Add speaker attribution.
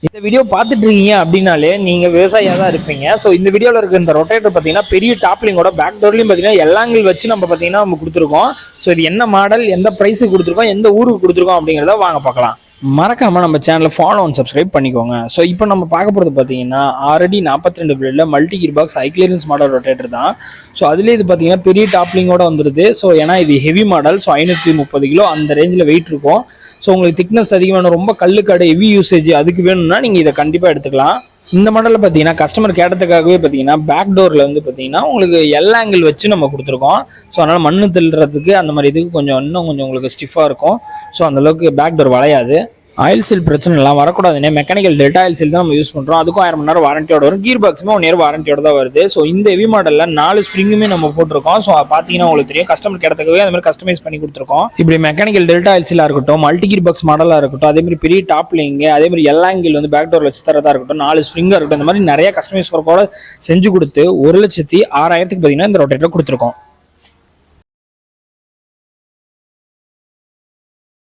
Speaker 1: இந்த வீடியோ பார்த்துட்டு இருக்கீங்க அப்படின்னாலே நீங்க விவசாயியா தான் இருப்பீங்க. ஸோ இந்த வீடியோவில் இருக்க இந்த ரொட்டேட்டர் பார்த்தீங்கன்னா பெரிய டாப்லிங்கோட பேக் டோர்லையும் பார்த்தீங்கன்னா எல்லா ஆங்கிள் வச்சு நம்ம பார்த்தீங்கன்னா நம்ம கொடுத்துருக்கோம். ஸோ இது என்ன மாடல், எந்த ப்ரைஸுக்கு கொடுத்துருக்கோம், எந்த ஊருக்கு கொடுத்துருக்கோம் அப்படிங்கிறத வாங்க பார்க்கலாம். மறக்காம நம்ம சேனலை ஃபாலோ அண்ட் சப்ஸ்கிரைப் பண்ணிக்கோங்க. ஸோ இப்போ நம்ம பார்க்க போகிறது பார்த்தீங்கன்னா ஆல்ரெடி 42 பிளேடில் multi gear box high clearance model rotator தான். ஸோ அதுலேயே இது பார்த்தீங்கன்னா பெரிய டாப்லிங்கோட வந்துடுது. ஸோ ஏன்னா இது ஹெவி மாடல். ஸோ 530 கிலோ அந்த ரேஞ்சில் வெயிட் இருக்கும். ஸோ உங்களுக்கு திக்னஸ் அதிகமான ரொம்ப கல்லுக்காடு ஹெவி யூசேஜ் அதுக்கு வேணும்னா நீங்கள் இதை கண்டிப்பாக எடுத்துக்கலாம். இந்த மாடலில் பார்த்தீங்கன்னா கஸ்டமர் கேட்டதுக்காகவே பார்த்தீங்கன்னா பேக் டோரில் வந்து பார்த்தீங்கன்னா உங்களுக்கு எல்லா ஆங்கிள் வச்சு நம்ம கொடுத்துருக்கோம். ஸோ அதனால் மண்ணு தள்ளுறதுக்கு அந்த மாதிரி இதுக்கு இன்னும் கொஞ்சம் உங்களுக்கு ஸ்டிஃபாக இருக்கும். ஸோ அந்தளவுக்கு பேக் டோர் வளையாது. ஆயில் சீல் பிரச்சனை எல்லாம் வரக்கூடாதுன்னே மெக்கானிக்கல் டெல்டா ஆயில் சீல் தான் நம்ம யூஸ் பண்ணுறோம். அதுக்கும் 1000 மணி நேரம் வாரண்டியோட வரும். கீர் பாக்ஸுமே 1 இயர் வாரண்டியோட தான் வருது. ஸோ இந்த ஹெவி மாடலில் 4 ஸ்ப்ரிங்குமே நம்ம போட்டிருக்கோம். ஸோ பார்த்தீங்கன்னா உங்களுக்கு தெரியும், கஸ்டமர் கேட்டதுக்காகவே அந்த மாதிரி கஸ்டமைஸ் பண்ணி கொடுத்துருக்கோம். இப்படி மெக்கானிக்கல் டெல்டா ஆயில் சீலாக இருக்கட்டும், மல்டி கீர் பாக்ஸ் மாடலாக இருக்கட்டும், அதே மாதிரி பெரிய டாப்லிங், அதே மாதிரி எல்லா ஆங்கிள் வந்து பேக் டோர் வச்சு தரதா இருக்கட்டும், 4 ஸ்ப்ரிங்காக இருக்கட்டும், இந்த மாதிரி நிறைய கஸ்டமைஸ் ஒர்க்கோட செஞ்சு கொடுத்து 1,06,000 பார்த்தீங்கன்னா இந்த ரொட்டேட்டர் கொடுத்துருக்கோம்.